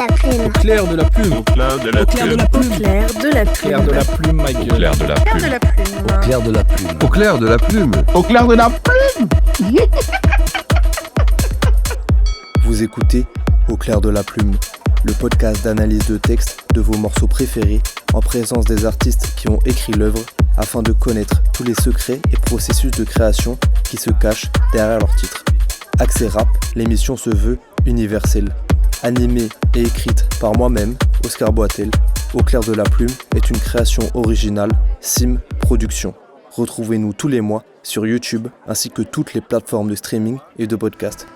la plume. Au clair de la plume. Au clair de la Au clair de la plume. Au clair de la Au clair de la plume, ma Au gueule. clair de la Au clair de plume. la plume. Au clair de la plume. Au clair de la plume. Au clair de la plume. Vous écoutez Au clair de la plume, le podcast d'analyse de texte de vos morceaux préférés en présence des artistes qui ont écrit l'œuvre afin de connaître tous les secrets et processus de création qui se cachent derrière leur titre. Accès Rap, l'émission se veut universelle. Animée et écrite par moi-même, Oscar Boitel, Au clair de la plume est une création originale Sim Productions. Retrouvez-nous tous les mois sur YouTube ainsi que toutes les plateformes de streaming et de podcast.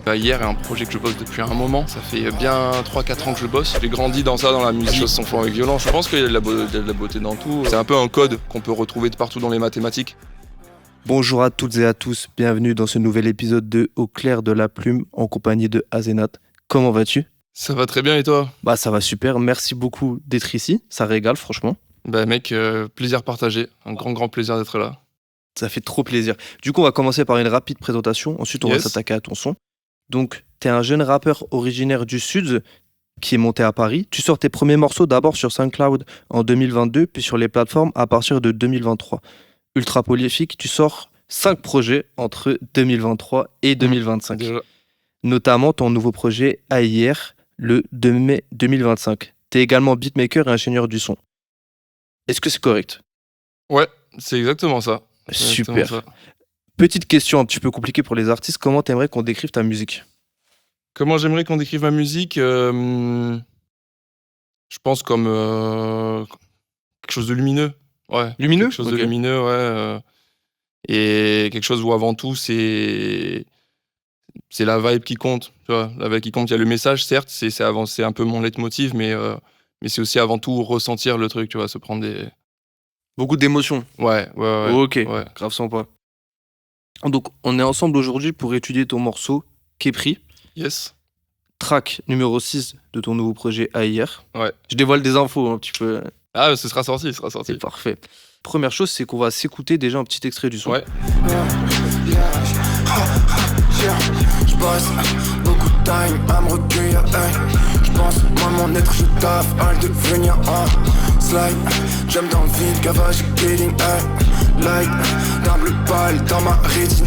Hier est un projet que je bosse depuis un moment, ça fait bien 3-4 ans que je bosse. J'ai grandi dans ça, dans la musique, les choses sont faites avec violence. Je pense qu'il y a de la beauté dans tout. C'est un peu un code qu'on peut retrouver de partout dans les mathématiques. Bonjour à toutes et à tous, bienvenue dans ce nouvel épisode de Au clair de la plume en compagnie de Azenat. Comment vas-tu ? Ça va très bien et toi ? Bah ça va super, merci beaucoup d'être ici, ça régale franchement. Bah mec, plaisir partagé, un grand plaisir d'être là. Ça fait trop plaisir. Du coup on va commencer par une rapide présentation, ensuite on va s'attaquer à ton son. Donc t'es un jeune rappeur originaire du Sud qui est monté à Paris. Tu sors tes premiers morceaux d'abord sur SoundCloud en 2022, puis sur les plateformes à partir de 2023. Ultra prolifique, tu sors 5 projets entre 2023 et 2025. Déjà. Notamment ton nouveau projet AIR, le 2 mai 2025. T'es également beatmaker et ingénieur du son. Est-ce que c'est correct ? Ouais, c'est exactement ça. Super. Petite question un petit peu compliquée pour les artistes, comment t'aimerais qu'on décrive ta musique ? Comment j'aimerais qu'on décrive ma musique je pense comme quelque chose de lumineux. Ouais. Lumineux ? Quelque chose de Ok. lumineux, ouais. Et quelque chose où avant tout, c'est la vibe qui compte. Tu vois, la vibe qui compte. Il y a le message, certes, c'est un peu mon leitmotiv, mais c'est aussi avant tout ressentir le truc, tu vois, se prendre des... Beaucoup d'émotions. Ouais. Ok, Ouais. grave sympa. Donc on est ensemble aujourd'hui pour étudier ton morceau Képri, Yes. track numéro 6 de ton nouveau projet AIR. Ouais. Je dévoile des infos un petit peu, Ah, ce sera sorti. c'est parfait. Première chose, c'est qu'on va s'écouter déjà un petit extrait du son. Ouais. Je passe beaucoup de time à me recueillir, je pense, moi mon être je taffe à le devenir un slide. J'aime dans le vide, gavage, killing, light. D'un bleu pâle dans ma rétine,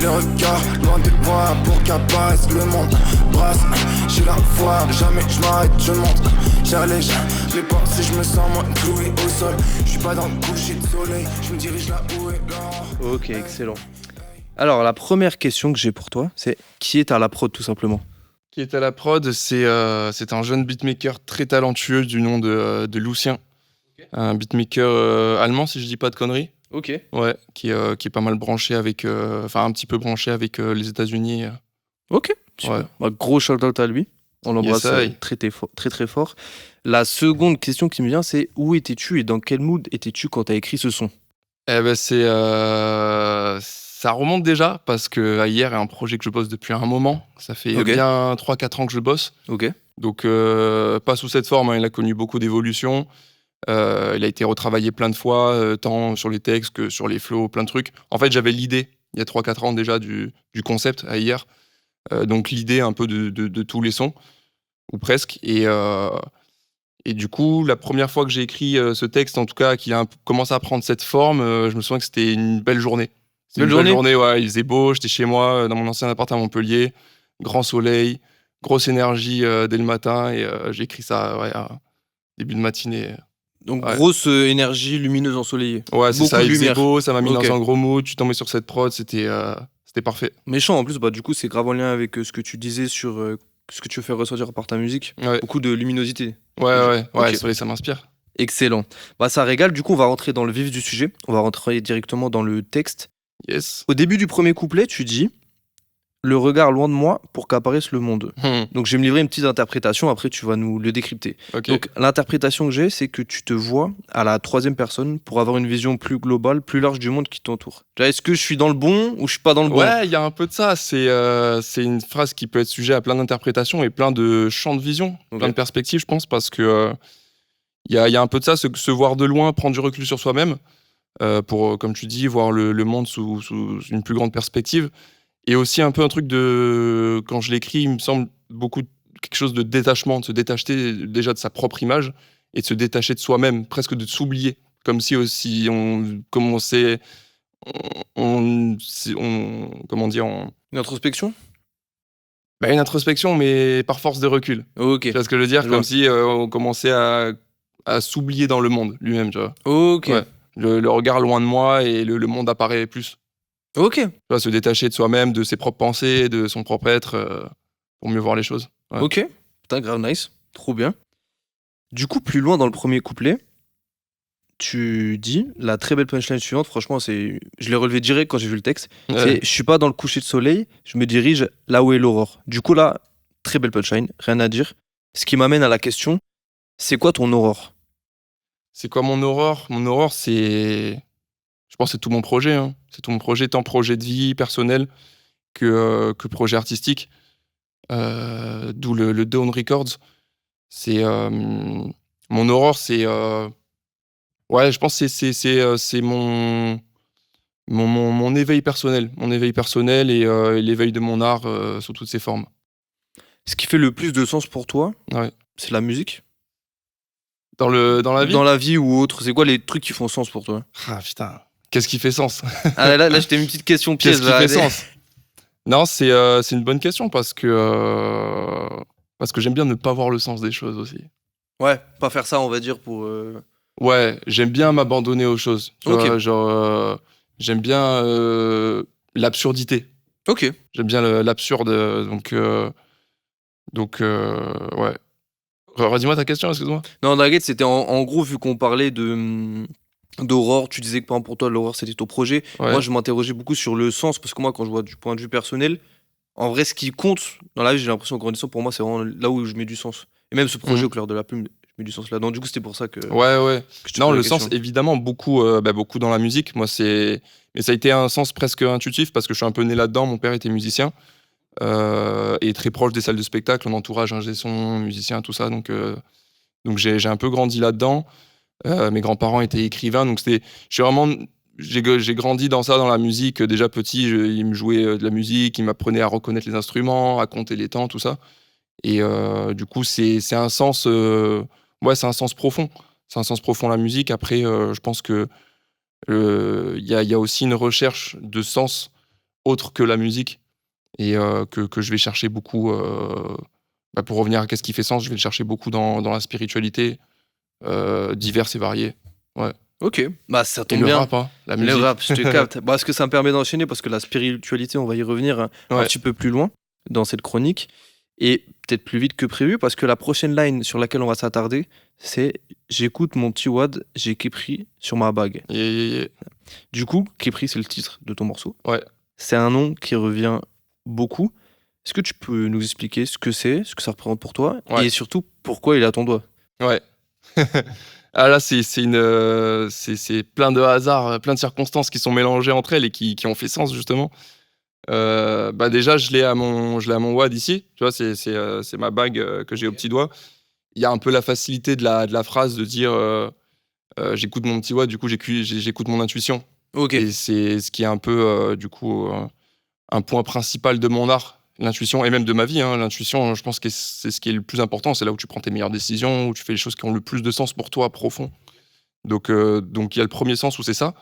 le regard loin de moi pour qu'apparaisse le monde brasse. J'ai la foi, jamais je m'arrête, je monte. J'allège mes pensées, je me sens moins cloué au sol. Je suis pas dans le coucher de soleil, je me dirige là où est l'or. Ok, excellent. Alors la première question que j'ai pour toi, c'est qui est à la prod tout simplement ? Qui est à la prod, c'est un jeune beatmaker très talentueux du nom de Lucien. Un beatmaker allemand, si je dis pas de conneries. Ok. Ouais, qui est pas mal branché avec... Enfin, un petit peu branché avec les États-Unis. Ok, super. Ouais. Bah, gros shout-out à lui. On l'embrasse Yes, aïe. très fort. La seconde question qui me vient, c'est où étais-tu et dans quel mood étais-tu quand t'as écrit ce son ? Eh ben, ça remonte déjà, parce que hier est un projet que je bosse depuis un moment. Ça fait Ok. bien 3-4 ans que je bosse. Ok. Donc, pas sous cette forme, hein, il a connu beaucoup d'évolutions. Il a été retravaillé plein de fois, tant sur les textes que sur les flows, plein de trucs. En fait, j'avais l'idée, il y a 3-4 ans déjà, du concept à hier. Donc, l'idée un peu de tous les sons, ou presque. Et du coup, la première fois que j'ai écrit ce texte, en tout cas, qui a commencé à prendre cette forme, je me souviens que c'était une belle journée. C'était une belle journée, ouais. Il faisait beau, j'étais chez moi, dans mon ancien appart à Montpellier. Grand soleil, grosse énergie dès le matin. Et j'ai écrit ça début de matinée. Donc Ouais. grosse énergie lumineuse ensoleillée. Ouais, c'est Beaucoup ça, de il faisait lumière. beau, ça m'a mis Ok. dans un gros mood. Je suis tombé sur cette prod, c'était parfait. Méchant en plus, bah du coup c'est grave en lien avec ce que tu disais sur ce que tu veux faire ressortir par ta musique. Ouais, Beaucoup de luminosité. ouais, Ok. ça m'inspire. Excellent. Bah ça régale, du coup on va rentrer dans le vif du sujet. On va rentrer directement dans le texte. Yes. Au début du premier couplet, tu dis « Le regard loin de moi pour qu'apparaisse le monde ». Donc je vais me livrer une petite interprétation, après tu vas nous le décrypter. Ok. Donc l'interprétation que j'ai, c'est que tu te vois à la troisième personne pour avoir une vision plus globale, plus large du monde qui t'entoure. Déjà, est-ce que je suis dans le bon ou je suis pas dans le bon ? Ouais, il y a un peu de ça. C'est une phrase qui peut être sujet à plein d'interprétations et plein de champs de vision, Ok. plein de perspectives, je pense, parce que il y a un peu de ça, se voir de loin, prendre du recul sur soi-même. pour, comme tu dis, voir le monde sous une plus grande perspective. Et aussi un peu un truc de... Quand je l'écris, il me semble beaucoup quelque chose de détachement, de se détacher déjà de sa propre image et de se détacher de soi-même, presque de s'oublier. Comme si aussi on commençait... comment dire Une introspection? Une introspection, mais par force de recul. Ok. Tu vois ce que je veux dire? Je Comme vois. si on commençait à s'oublier dans le monde lui-même, tu vois. Ok. Ouais. Le regard loin de moi et le monde apparaît plus. Ok. Tu vois, se détacher de soi-même, de ses propres pensées, de son propre être, pour mieux voir les choses. Ouais. Ok. Putain, grave nice. Trop bien. Du coup, plus loin dans le premier couplet, tu dis la très belle punchline suivante. Franchement, je l'ai relevé direct quand j'ai vu le texte. Ouais. C'est, je suis pas dans le coucher de soleil, je me dirige là où est l'aurore. Du coup, là, très belle punchline, rien à dire. Ce qui m'amène à la question, c'est quoi ton aurore? C'est quoi mon aurore? Mon aurore, c'est... Je pense que c'est tout mon projet. Hein. C'est tout mon projet, tant projet de vie personnel que projet artistique. D'où le Dawn Records. C'est... mon aurore, c'est... ouais, je pense que c'est mon éveil personnel. Mon éveil personnel et l'éveil de mon art sous toutes ses formes. Ce qui fait le plus de sens pour toi, Ouais. c'est la musique? Dans la vie? Dans la vie ou autre, c'est quoi les trucs qui font sens pour toi? Ah putain, qu'est-ce qui fait sens? Ah là, je t'ai mis une petite question piège. Qu'est-ce qui fait sens? Non, c'est une bonne question parce que j'aime bien ne pas voir le sens des choses aussi. Ouais, pas faire ça, on va dire, pour... Ouais, j'aime bien m'abandonner aux choses. Tu Ok. vois, genre, j'aime bien l'absurdité. Ok. J'aime bien l'absurde. Donc, ouais. Redis-moi ta question, excuse-moi. Non, Nugget, c'était en gros, vu qu'on parlait d'Aurore, tu disais que par exemple, pour toi, l'Aurore, c'était ton projet. Ouais. Moi, je m'interrogeais beaucoup sur le sens, parce que moi, quand je vois du point de vue personnel, en vrai, ce qui compte dans la vie, j'ai l'impression, en grandissant, pour moi, c'est vraiment là où je mets du sens. Et même ce projet, Mhm. au clair de la plume, je mets du sens là-dedans. Du coup, c'était pour ça que Ouais. je te Non, posais le la sens, question. évidemment, beaucoup dans la musique. Moi, mais ça a été un sens presque intuitif parce que je suis un peu né là-dedans. Mon père était musicien et très proche des salles de spectacle, mon entourage, ingé son, musicien, tout ça. Donc j'ai un peu grandi là-dedans. Mes grands-parents étaient écrivains, donc j'ai grandi dans ça, dans la musique. Déjà petit, ils me jouaient de la musique, ils m'apprenaient à reconnaître les instruments, à compter les temps, tout ça. Et du coup, c'est un sens, c'est un sens profond. C'est un sens profond la musique. Après, je pense que il y a aussi une recherche de sens autre que la musique et que je vais chercher beaucoup. Pour revenir à qu'est-ce qui fait sens, je vais le chercher beaucoup dans la spiritualité, diverses et variées. Ouais. Ok, bah ça Et tombe le bien. rap, hein, la Le musique. rap, je te capte. Bah, ce que ça me permet d'enchaîner, parce que la spiritualité, on va y revenir un Ouais. petit peu plus loin dans cette chronique. Et peut-être plus vite que prévu, parce que la prochaine line sur laquelle on va s'attarder, c'est j'écoute mon petit Wad, j'ai Képri sur ma bague. Yeah. Du coup, Képri, c'est le titre de ton morceau. Ouais. C'est un nom qui revient beaucoup. Est-ce que tu peux nous expliquer ce que c'est, ce que ça représente pour toi, Ouais. et surtout pourquoi il est à ton doigt? Ouais. Ah là, c'est plein de hasards, plein de circonstances qui sont mélangées entre elles et qui ont fait sens justement. Déjà, je l'ai à mon wad ici. Tu vois, c'est ma bague que j'ai au petit doigt. Il y a un peu la facilité de la phrase de dire j'écoute mon petit wad, du coup j'écoute mon intuition. Ok. Et c'est ce qui est un peu un point principal de mon art. L'intuition et même de ma vie, hein. L'intuition, je pense que c'est ce qui est le plus important. C'est là où tu prends tes meilleures décisions, où tu fais les choses qui ont le plus de sens pour toi, profond. Donc il y a le premier sens où c'est ça.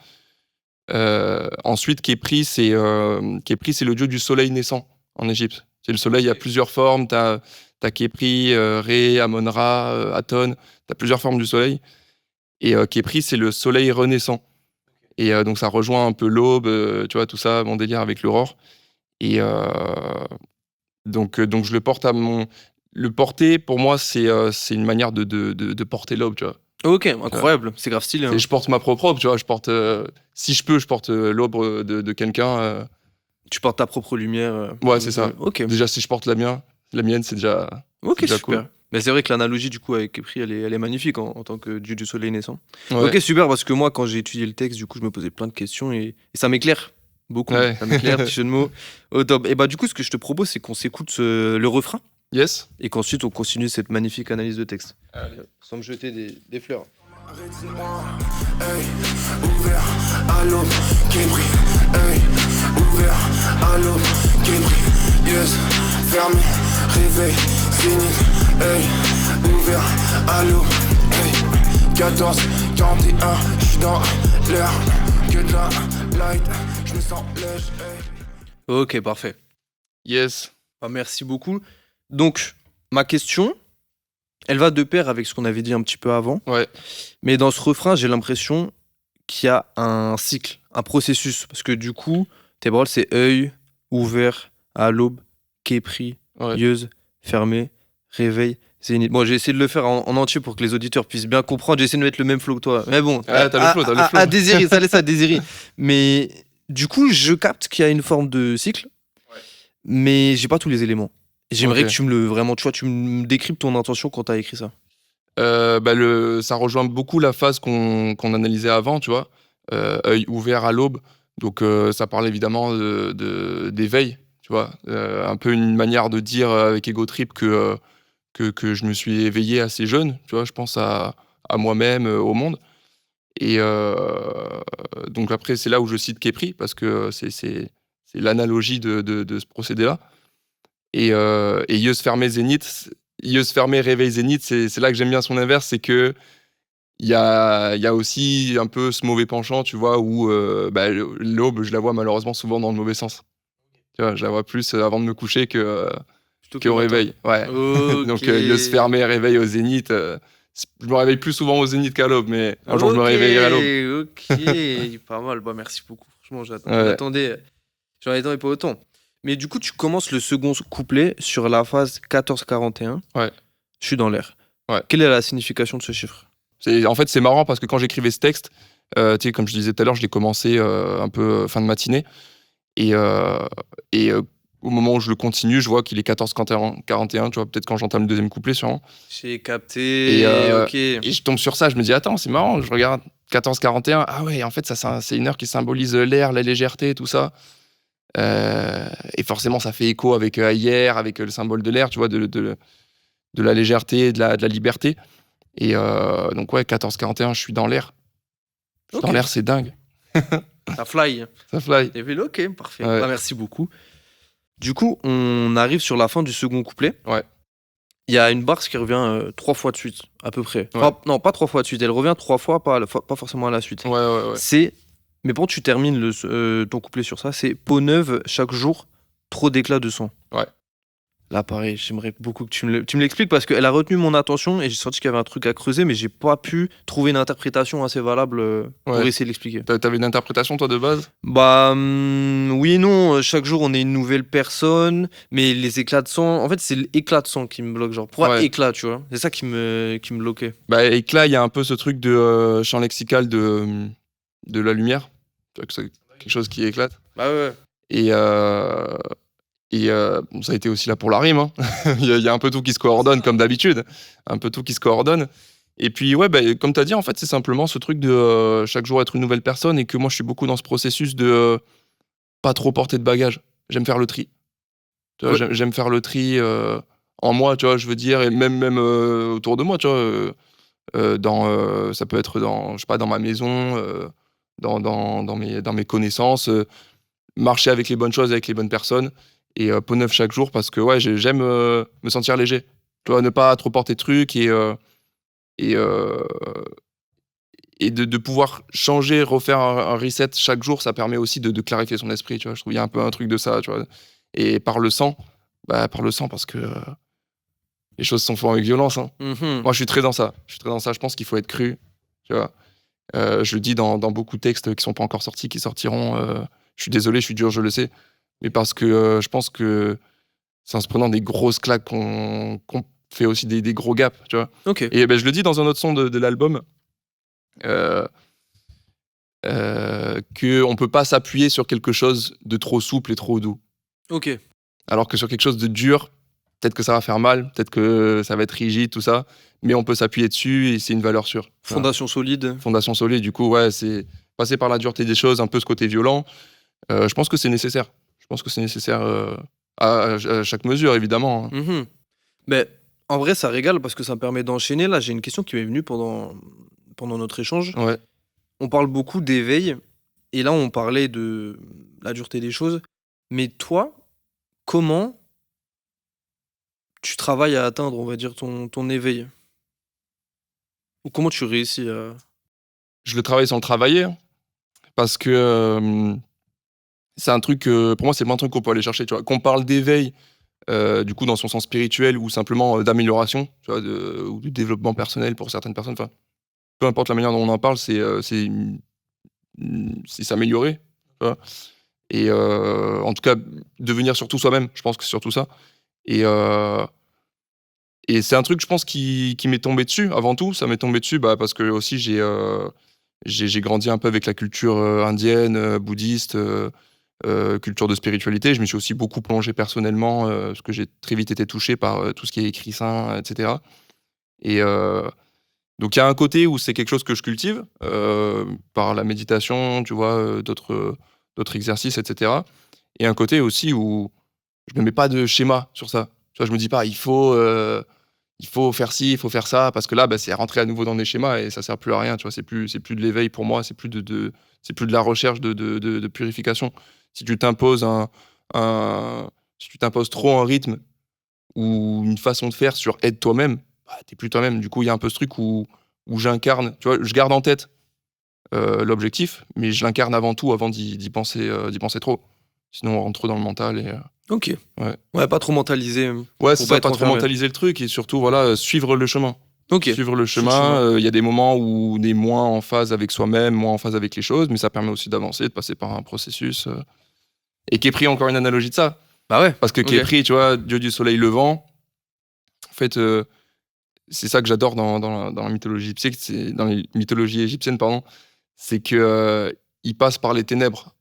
Ensuite, Képri, c'est le dieu du soleil naissant en Égypte. C'est le soleil, il y a plusieurs formes. T'as Képri, Ré, Amon-Ra, Aton. T'as plusieurs formes du soleil. Et Képri, c'est le soleil renaissant. Et donc ça rejoint un peu l'aube, tu vois, tout ça, mon délire avec l'aurore. Et donc je le porte le porter, pour moi, c'est une manière de porter l'aube, tu vois. Ok, incroyable. C'est grave stylé. Hein. Et je porte ma propre aube, tu vois. Je porte, si je peux, je porte l'aube de quelqu'un. Tu portes ta propre lumière. Ouais, c'est ça. Ok. Déjà, si je porte la mienne, c'est déjà. Ok, c'est déjà super. cool. Mais c'est vrai que l'analogie du coup avec Képri, elle est magnifique en tant que dieu du soleil naissant. Ouais. Ok, super, parce que moi, quand j'ai étudié le texte, du coup, je me posais plein de questions et ça m'éclaire beaucoup. Ouais. Ça m'éclaire, petit jeu de mots. Au top. Et bah, du coup, ce que je te propose, c'est qu'on s'écoute le refrain Yes. et qu'ensuite on continue cette magnifique analyse de texte. Sans me jeter des fleurs. Rétine-moi, œil ouvert à l'aube qui brille, œil ouvert à l'aube qui brille, yeux fermés, réveil, zénith, œil ouvert à l'aube, œil 14, 41, j'suis dans l'air, que de la light, j'me sens lèche, œil. Ok, parfait. Yes. Bah, merci beaucoup. Donc, ma question, elle va de pair avec ce qu'on avait dit un petit peu avant. Ouais. Mais dans ce refrain, j'ai l'impression qu'il y a un cycle, un processus. Parce que du coup, tes paroles, c'est œil ouvert à l'aube, képri, Ouais. yeux fermé, réveil, zénith. Bon, j'ai essayé de le faire en entier pour que les auditeurs puissent bien comprendre. J'ai essayé de mettre le même flow que toi. Mais bon, Ah, t'as le flow, à désirer, ça laisse à désirer. Mais du coup, je capte qu'il y a une forme de cycle, mais j'ai pas tous les éléments. J'aimerais Ok. que tu me le vraiment, tu vois, tu me décryptes ton intention quand t'as écrit ça. Ça rejoint beaucoup la phase qu'on analysait avant, tu vois. Œil ouvert à l'aube. Donc, ça parle évidemment d'éveil, tu vois. Un peu une manière de dire avec Ego Trip que je me suis éveillé assez jeune, tu vois. Je pense à moi-même, au monde. Et donc, après, c'est là où je cite Képri, parce que c'est l'analogie de ce procédé-là. Et yeux fermés, zénith. Yeux fermés, réveil, zénith, c'est là que j'aime bien son inverse, c'est que il y a aussi un peu ce mauvais penchant, tu vois, où l'aube, je la vois malheureusement souvent dans le mauvais sens. Tu vois, je la vois plus avant de me coucher qu'au réveil. Ouais. Ok. Donc, yeux fermés, réveil au zénith. Je me réveille plus souvent au zénith qu'à l'aube, mais un jour je me réveillerai à l'aube. Ok, pas mal. Bah, merci beaucoup. Franchement, Ouais. j'en attendais pas autant. Mais du coup, tu commences le second couplet sur la phase 14-41. Ouais. Je suis dans l'air. Ouais. Quelle est la signification de ce chiffre? En fait, c'est marrant parce que quand j'écrivais ce texte, tu sais, comme je disais tout à l'heure, je l'ai commencé un peu fin de matinée. Et au moment où je le continue, je vois qu'il est 14-41, tu vois, peut-être quand j'entame le deuxième couplet, sûrement. J'ai capté. Ok. Et je tombe sur ça, je me dis, attends, c'est marrant, je regarde 14-41. Ah ouais, en fait, ça, c'est une heure qui symbolise l'air, la légèreté, tout ça. Et forcément, ça fait écho avec hier, avec le symbole de l'air, tu vois, de la légèreté, de la liberté. Et donc, ouais, 14-41, je suis dans l'air. Je suis Ok. dans l'air, c'est dingue. Ça fly. Ça fly. T'as vu, ok, parfait. Ouais. Bah, merci beaucoup. Du coup, on arrive sur la fin du second couplet. Ouais. Il y a une barre qui revient 3 fois de suite, à peu près. Ouais. Enfin, non, pas 3 fois de suite. Elle revient 3 fois, pas forcément à la suite. Ouais. C'est. Mais bon, tu termines ton couplet sur ça. C'est peau neuve chaque jour, trop d'éclat de sang. Ouais. Là, pareil, j'aimerais beaucoup que tu me l'expliques parce qu'elle a retenu mon attention et j'ai senti qu'il y avait un truc à creuser, mais j'ai pas pu trouver une interprétation assez valable pour Ouais. essayer de l'expliquer. T'avais une interprétation, toi, de base? Bah oui et non, chaque jour on est une nouvelle personne, mais les éclats de sang, en fait c'est l'éclat de sang qui me bloque, genre pourquoi Ouais. éclat, tu vois, c'est ça qui me bloquait. Bah, éclat, il y a un peu ce truc de champ lexical de la lumière. Tu vois, que c'est quelque chose qui éclate. Bah ouais. Et bon, ça a été aussi là pour la rime, hein. Il y a un peu tout qui se coordonne, comme d'habitude. Un peu tout qui se coordonne. Et puis, ouais, bah, comme tu as dit, en fait, c'est simplement ce truc de chaque jour être une nouvelle personne et que moi, je suis beaucoup dans ce processus de pas trop porter de bagages. J'aime faire le tri. Tu vois, Ouais. j'aime faire le tri en moi, tu vois, je veux dire, et même autour de moi, tu vois. Ça peut être dans, je sais pas, dans ma maison, dans mes connaissances, marcher avec les bonnes choses, avec les bonnes personnes. Et peau neuve chaque jour parce que ouais, j'aime me sentir léger. Tu vois, ne pas trop porter de trucs et de pouvoir changer, refaire un reset chaque jour, ça permet aussi de clarifier son esprit. Tu vois, je trouve qu'il y a un peu un truc de ça. Tu vois. Et par le sang parce que les choses sont faites avec violence. Hein. Mhm. Moi, je suis très dans ça. Je pense qu'il faut être cru. Tu vois. Je le dis dans beaucoup de textes qui sont pas encore sortis, qui sortiront. Je suis désolé, je suis dur, je le sais. Mais parce que je pense que c'est en se prenant des grosses claques qu'on fait aussi des gros gaps, tu vois. Ok. Et je le dis dans un autre son de l'album, qu'on peut pas s'appuyer sur quelque chose de trop souple et trop doux. Ok. Alors que sur quelque chose de dur, peut-être que ça va faire mal, peut-être que ça va être rigide, tout ça, mais on peut s'appuyer dessus et c'est une valeur sûre. Fondation solide. Fondation solide, du coup, ouais, c'est passer par la dureté des choses, un peu ce côté violent. Je pense que c'est nécessaire. Je pense que c'est nécessaire à chaque mesure, évidemment. Hein. Mhm. Mais en vrai, ça régale parce que ça me permet d'enchaîner. Là, j'ai une question qui m'est venue pendant pendant notre échange. Ouais. On parle beaucoup d'éveil, et là on parlait de la dureté des choses. Mais toi, comment tu travailles à atteindre, on va dire, ton éveil? Ou comment tu réussis à... Je le travaille sans le travailler, parce que c'est un truc, pour moi, c'est le moins truc qu'on peut aller chercher. Tu vois. Qu'on parle d'éveil, du coup, dans son sens spirituel, ou simplement d'amélioration, tu vois, ou de développement personnel pour certaines personnes. Enfin, peu importe la manière dont on en parle, c'est s'améliorer. Tu vois. Et en tout cas, devenir surtout soi-même. Je pense que c'est surtout ça. Et c'est un truc, je pense, qui m'est tombé dessus. Avant tout, ça m'est tombé dessus parce que aussi j'ai grandi un peu avec la culture indienne, bouddhiste, culture de spiritualité. Je me suis aussi beaucoup plongé personnellement, parce que j'ai très vite été touché par tout ce qui est écrit saint, etc. Et donc il y a un côté où c'est quelque chose que je cultive, par la méditation, tu vois, d'autres exercices, etc. Et un côté aussi où je me mets pas de schéma sur ça. Tu vois, je me dis pas, il faut faire ci, il faut faire ça, parce que là, c'est rentrer à nouveau dans des schémas et ça sert plus à rien. Tu vois, c'est plus de l'éveil pour moi, c'est plus de la recherche de purification. Si tu t'imposes si tu t'imposes trop un rythme ou une façon de faire sur aide toi-même, t'es plus toi-même. Du coup, il y a un peu ce truc où j'incarne. Tu vois, je garde en tête l'objectif, mais je l'incarne avant tout, avant d'y penser trop. Sinon, on rentre trop dans le mental et. Ok. Ouais, pas trop mentaliser. Ouais, c'est Pour ça, pas pas être trop enfermé. mentaliser le truc et surtout, voilà, suivre le chemin. Ok. Suivre le chemin. Il y a des moments où on est moins en phase avec soi-même, moins en phase avec les choses, mais ça permet aussi d'avancer, de passer par un processus. Et Képri, encore une analogie de ça. Bah ouais. Parce que Képri, tu vois, dieu du soleil levant, en fait, c'est ça que j'adore dans la mythologie égyptienne, dans les mythologies égyptiennes, pardon, c'est que il passe par les ténèbres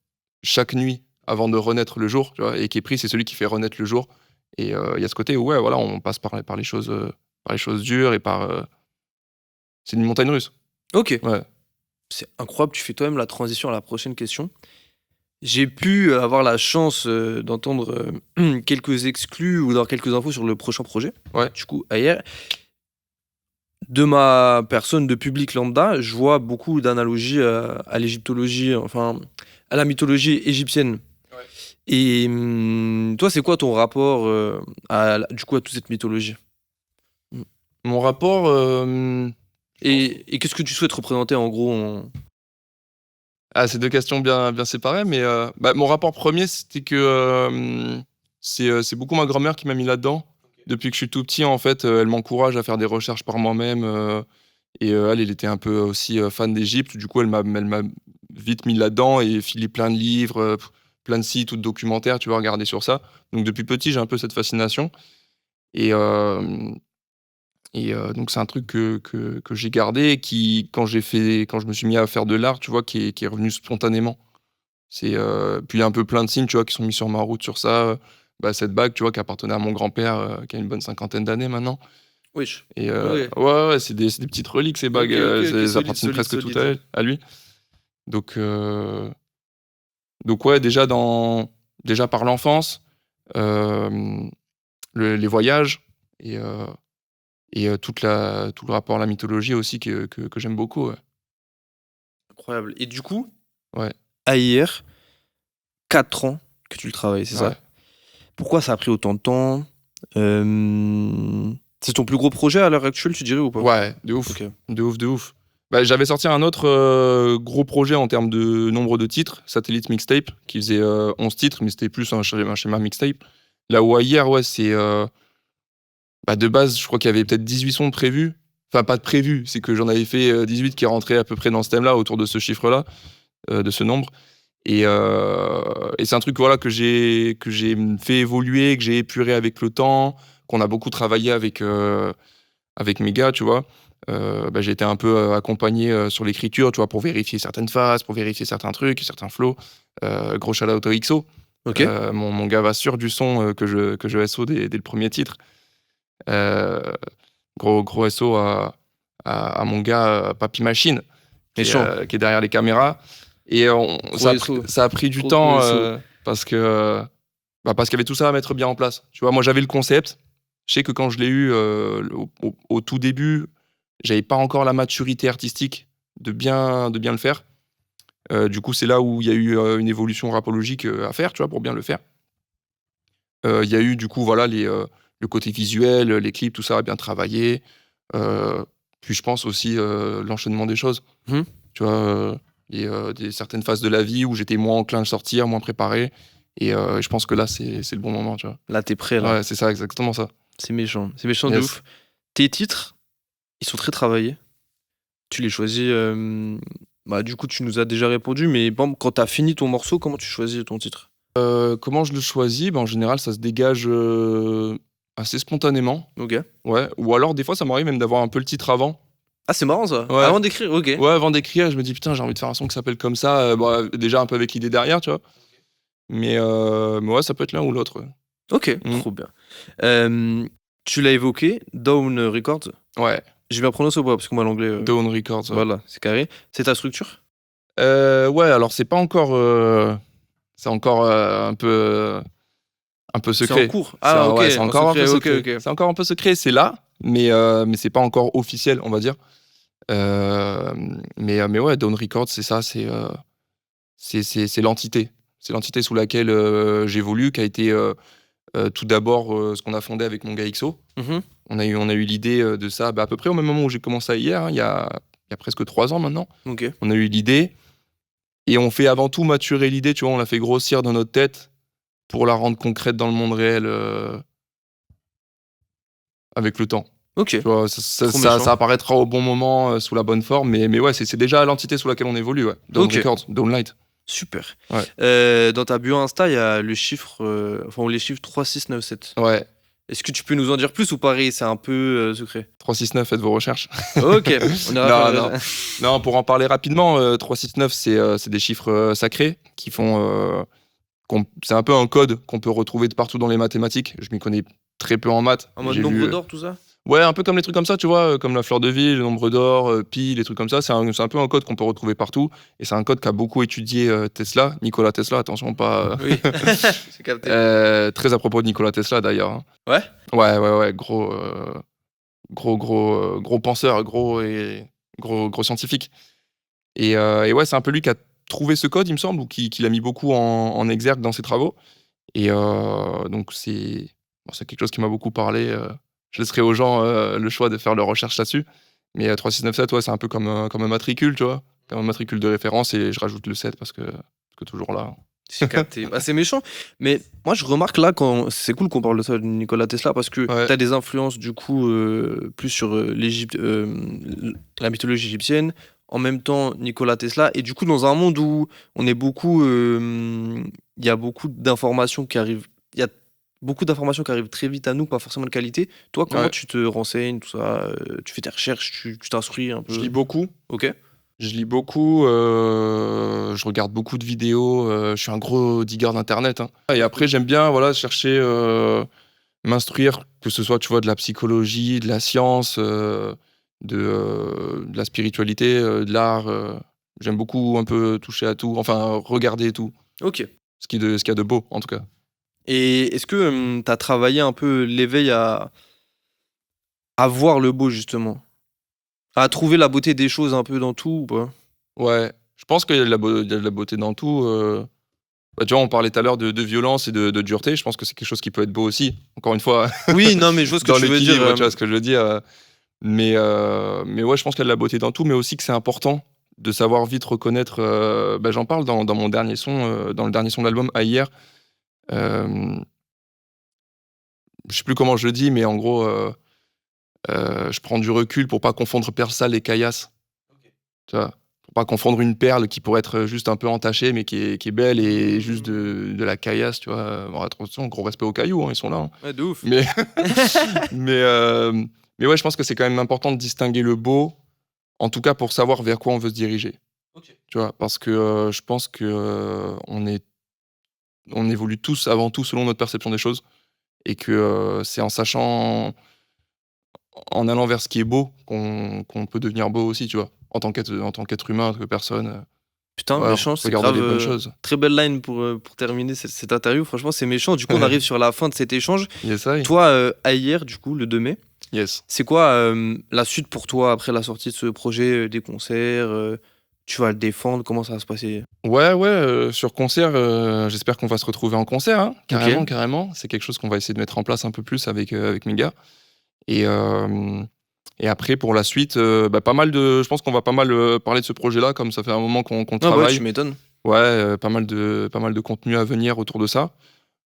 chaque nuit avant de renaître le jour, tu vois, et Képri, c'est celui qui fait renaître le jour. Et il y a ce côté où, ouais, voilà, on passe par les choses dures et par. C'est une montagne russe. Ok. Ouais. C'est incroyable, tu fais toi-même la transition à la prochaine question. J'ai pu avoir la chance d'entendre quelques exclus ou d'avoir quelques infos sur le prochain projet. Ouais. Du coup, hier, de ma personne de public lambda, je vois beaucoup d'analogies à l'égyptologie, enfin, à la mythologie égyptienne. Ouais. Et toi, c'est quoi ton rapport à toute cette mythologie? Mon rapport. Et qu'est-ce que tu souhaites représenter en gros C'est deux questions bien séparées, mais mon rapport premier, c'était que c'est beaucoup ma grand-mère qui m'a mis là-dedans. Depuis que je suis tout petit, en fait, elle m'encourage à faire des recherches par moi-même. Et elle était un peu aussi fan d'Égypte. Du coup, elle m'a vite mis là-dedans et filé plein de livres, plein de sites ou de documentaires, tu vois, regarder sur ça. Donc depuis petit, j'ai un peu cette fascination. Et donc c'est un truc que j'ai gardé et qui, quand je me suis mis à faire de l'art, tu vois, qui est revenu spontanément. Puis il y a un peu plein de signes, tu vois, qui sont mis sur ma route sur ça. Cette bague, tu vois, qui appartenait à mon grand-père, qui a une bonne 50aine d'années maintenant. Oui. Et Ouais. ouais, c'est des petites reliques, ces bagues. Ok, Elles solide, appartiennent presque solide. toutes à lui. Donc ouais, déjà par l'enfance, les voyages et tout le rapport à la mythologie aussi que j'aime beaucoup. Ouais. Incroyable. Et du coup, Ouais. à hier, 4 ans que tu le travailles, c'est Ouais. ça? Pourquoi ça a pris autant de temps? C'est ton plus gros projet à l'heure actuelle, tu dirais, ou pas? Ouais, de ouf. Ok. De ouf. J'avais sorti un autre gros projet en termes de nombre de titres, Satellite Mixtape, qui faisait 11 titres, mais c'était plus un schéma mixtape. Là où hier, ouais, c'est... de base, je crois qu'il y avait peut-être 18 sons prévus. Enfin, pas de prévus, c'est que j'en avais fait 18 qui rentraient à peu près dans ce thème-là, autour de ce chiffre-là, de ce nombre. Et c'est un truc voilà, que j'ai fait évoluer, que j'ai épuré avec le temps, qu'on a beaucoup travaillé avec mes gars, tu vois. J'ai été un peu accompagné sur l'écriture, tu vois, pour vérifier certaines phases, pour vérifier certains trucs, certains flows. Gros shout-out au XO. Ok. Mon gars va sûr du son que je SO dès le premier titre. Gros SO à mon gars Papy Machine, qui est derrière les caméras. Et ça a pris du temps parce qu'il y avait tout ça à mettre bien en place. Tu vois, moi j'avais le concept. Je sais que quand je l'ai eu au tout début, j'avais pas encore la maturité artistique de bien le faire. Du coup, c'est là où il y a eu une évolution rapologique à faire, tu vois, pour bien le faire. Il y a eu du coup, voilà, le côté visuel, les clips, tout ça a bien travaillé. Puis je pense aussi l'enchaînement des choses. Mhm. Tu vois, certaines phases de la vie où j'étais moins enclin à sortir, moins préparé. Et je pense que là, c'est le bon moment, tu vois. Là, t'es prêt, là. Ouais, c'est ça, exactement ça. C'est méchant. C'est méchant de Yes. ouf. Tes titres, ils sont très travaillés. Tu les choisis. Du coup, tu nous as déjà répondu, mais bon, quand t'as fini ton morceau, comment tu choisis ton titre? Comment je le choisis? En général, ça se dégage assez spontanément. Ok. Ouais. Ou alors, des fois, ça m'arrive même d'avoir un peu le titre avant. Ah, c'est marrant ça. Ouais. Avant d'écrire, ok. Ouais, avant d'écrire, je me dis putain, j'ai envie de faire un son qui s'appelle comme ça. Déjà un peu avec l'idée derrière, tu vois. Mais ouais, ça peut être l'un ou l'autre. Ok, trop bien. Tu l'as évoqué, Down Records. Ouais, Je vais bien prononcer ou pas? Parce que moi, l'anglais. Dawn Records. Ouais. Voilà, c'est carré. C'est ta structure? Ouais, alors c'est pas encore. C'est encore un peu secret. C'est en cours. Ah, ok. Ouais, c'est encore un peu secret. Ok. C'est encore un peu secret, c'est là, mais c'est pas encore officiel, on va dire. Mais ouais, Dawn Records, c'est ça, c'est l'entité. C'est l'entité sous laquelle j'évolue, qui a été tout d'abord ce qu'on a fondé avec mon gars XO. Mhm. On a eu l'idée de ça à peu près au même moment où j'ai commencé hier, hein, il y a presque 3 ans maintenant. Ok. On a eu l'idée et on fait avant tout maturer l'idée, tu vois, on la fait grossir dans notre tête pour la rendre concrète dans le monde réel avec le temps. Ok. Tu vois, ça apparaîtra au bon moment, sous la bonne forme, mais ouais, c'est déjà l'entité sous laquelle on évolue, ouais. Dawn Ok. Records, Dawn Light. Super. Ouais. Dans ta bio Insta, il y a le chiffre, ou les chiffres 3697. Ouais, Est-ce que tu peux nous en dire plus ou pareil, c'est un peu secret? 369, faites vos recherches. Ok, on ira Non, Non, pour en parler rapidement, 369, c'est des chiffres sacrés qui font. C'est un peu un code qu'on peut retrouver de partout dans les mathématiques. Je m'y connais très peu en maths. En mode J'ai nombre lu, d'or, tout ça? Ouais, un peu comme les trucs comme ça, tu vois, comme la fleur de vie, le nombre d'or, pi, les trucs comme ça. C'est un peu un code qu'on peut retrouver partout. Et c'est un code qu'a beaucoup étudié Tesla, Nikola Tesla, attention, pas. Oui, c'est capté. Très à propos de Nikola Tesla d'ailleurs. Hein. Ouais? Ouais, gros penseur, gros scientifique. Et ouais, c'est un peu lui qui a trouvé ce code, il me semble, ou qui l'a mis beaucoup en exergue dans ses travaux. Et donc c'est quelque chose qui m'a beaucoup parlé. Je laisserai aux gens le choix de faire leur recherche là-dessus. Mais 3697, ouais, c'est un peu comme un matricule, tu vois, comme un matricule de référence, et je rajoute le 7 parce que toujours là. C'est capté. C'est méchant. Mais moi, je remarque là, c'est cool qu'on parle de ça, de Nikola Tesla, parce que Ouais. t'as des influences, du coup, plus sur l'Égypte, la mythologie égyptienne. En même temps, Nikola Tesla. Et du coup, dans un monde où on est beaucoup. Il y a beaucoup d'informations qui arrivent. Il y a beaucoup d'informations qui arrivent très vite à nous, pas forcément de qualité. Toi, comment Ouais. tu te renseignes, tout ça? Tu fais tes recherches, tu t'instruis un peu? Je lis beaucoup. Ok. Je lis beaucoup, je regarde beaucoup de vidéos, je suis un gros digger d'internet. Hein. Et après, j'aime bien chercher, m'instruire, que ce soit, tu vois, de la psychologie, de la science, de la spiritualité, de l'art. J'aime beaucoup un peu toucher à tout, enfin regarder tout, Ok. ce qu'il y a de beau en tout cas. Et est-ce que tu as travaillé un peu l'éveil à voir le beau, justement? À trouver la beauté des choses un peu dans tout ou pas? Ouais, je pense qu'il y a de la beauté dans tout. Tu vois, on parlait tout à l'heure de violence et de dureté. Je pense que c'est quelque chose qui peut être beau aussi. Encore une fois, Oui, non, mais je vois ce que dans tu veux l'équilibre, dire. tu vois ce que je veux dire. Mais ouais, je pense qu'il y a de la beauté dans tout, mais aussi que c'est important de savoir vite reconnaître. J'en parle dans mon dernier son, dans le dernier son de l'album, Hier. Je sais plus comment je le dis, mais en gros, je prends du recul pour pas confondre perle sale et caillasse. Tu vois, pour pas confondre une perle qui pourrait être juste un peu entachée, mais qui est belle, et juste de la caillasse, tu vois. Bon, attention, gros respect aux cailloux, hein, ils sont là. Hein. Ouais, de ouf. Mais mais ouais, je pense que c'est quand même important de distinguer le beau, en tout cas pour savoir vers quoi on veut se diriger. Ok. Tu vois, parce que je pense que on évolue tous avant tout selon notre perception des choses, et que c'est en sachant, en allant vers ce qui est beau, qu'on peut devenir beau aussi, tu vois, en tant qu'être humain, en tant que personne. Putain, Voilà, méchant, c'est regarder grave. les bonnes choses. Très belle line pour terminer cette interview. Franchement, c'est méchant. Du coup, on arrive sur la fin de cet échange. Yes, I. Toi, à hier, du coup, le 2 mai, Yes. C'est quoi la suite pour toi après la sortie de ce projet, des concerts tu vas le défendre, comment ça va se passer? Ouais, sur concert, j'espère qu'on va se retrouver en concert, hein, carrément, Ok. carrément. C'est quelque chose qu'on va essayer de mettre en place un peu plus avec mes gars. Et, et après, pour la suite, je pense qu'on va pas mal parler de ce projet-là, comme ça fait un moment qu'on Ah bah ouais, tu travaille. m'étonnes. Ouais, pas mal de contenu à venir autour de ça.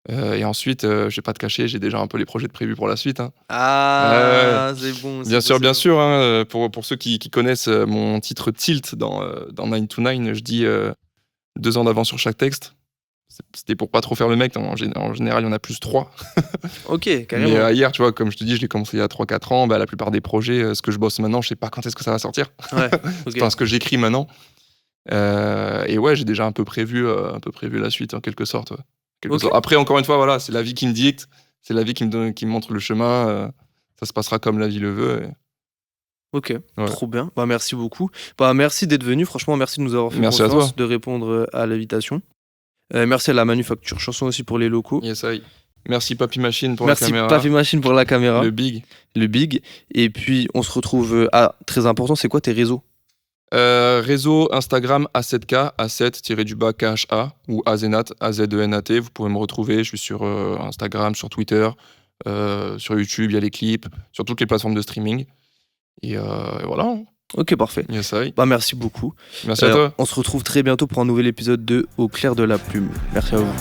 Et ensuite, je vais pas te cacher, j'ai déjà un peu les projets de prévus pour la suite, hein. Ouais, Ah, c'est bon, c'est bon, c'est bien bon. sûr, hein, pour ceux qui connaissent mon titre Tilt dans 9 to 9, je dis 2 ans d'avance sur chaque texte. C'était pour pas trop faire le mec, en général, il y en a plus 3. Ok, Mais carrément. hier, tu vois, comme je te dis, je l'ai commencé il y a 3-4 ans. Bah, la plupart des projets, ce que je bosse maintenant, je sais pas quand est-ce que ça va sortir. Ouais, ok. Enfin, ce que j'écris maintenant. Et ouais, j'ai déjà un peu prévu la suite, en quelque sorte. Ouais. Quelque Ok. sorte. Après, encore une fois, voilà, c'est la vie qui me dicte, c'est la vie qui me montre le chemin. Ça se passera comme la vie le veut. Ok, Ouais. trop bien. Bah, merci beaucoup. Bah, merci d'être venu. Franchement, merci de nous avoir fait Merci à confiance, toi. de répondre à l'invitation. Merci à la Manufacture Chanson aussi pour les locaux. Yes, I. Merci Papy Machine pour Merci la caméra. Papy Machine pour la caméra, Le big. le big. Et puis, on se retrouve. Ah, très important, c'est quoi tes réseaux? Réseau Instagram A7K, A7-KHA ou Azenat, AZENAT. Vous pouvez me retrouver. Je suis sur Instagram, sur Twitter, sur YouTube, il y a les clips, sur toutes les plateformes de streaming. Et voilà. Ok, parfait. Yes, I. Bah, merci beaucoup. Merci à toi. On se retrouve très bientôt pour un nouvel épisode de Au clair de la plume. Merci à vous.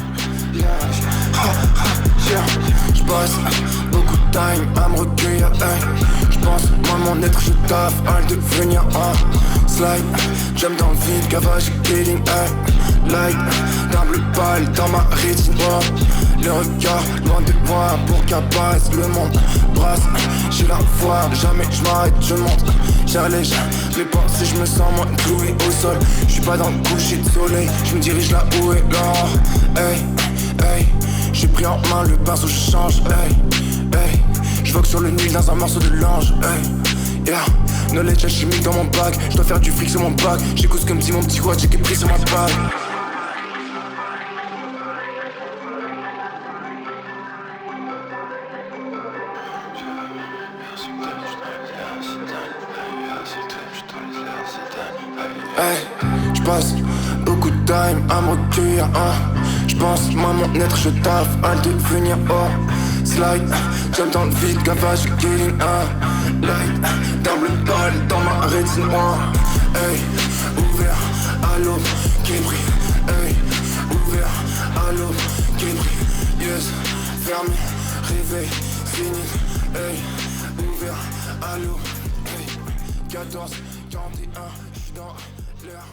J'passe beaucoup de time à me recueillir, j'pense, moi mon être je taffe à le devenir un slide. J'aime dans le vide, gavage et killing, light. D'un bleu pâle dans ma rétine, le regard loin de moi pour qu'apparaisse le monde brasse. J'ai la foi, jamais j'm'arrête, je monte. J'allège mes pensées, je me sens moins cloué au sol. J'suis pas dans le coucher de soleil, je me dirige là où est l'or. Hey, hey. J'ai pris en main le pinceau, je change, hey, hey. Je vogue sur le nil dans un morceau de l'ange, hey, yeah. Knowledge alchimique dans mon bac, je dois faire du fric sur mon bac. J'écoute ce que me dit mon petit roi, j'ai pris sur ma bague. Hey, j'passe beaucoup de time à me recueillir, j'pense, moi mon être je taffe à le devenir, slide, j'aime dans le vide, gavage, killing, light, d'un bleu pâle dans ma rétine, hey, ouvert à l'aube qui brille, hey, ouvert à l'aube qui brille, yes, fermé, réveil, fini, hey, ouvert à l'aube, hey, 14, 41, j'suis dans l'air.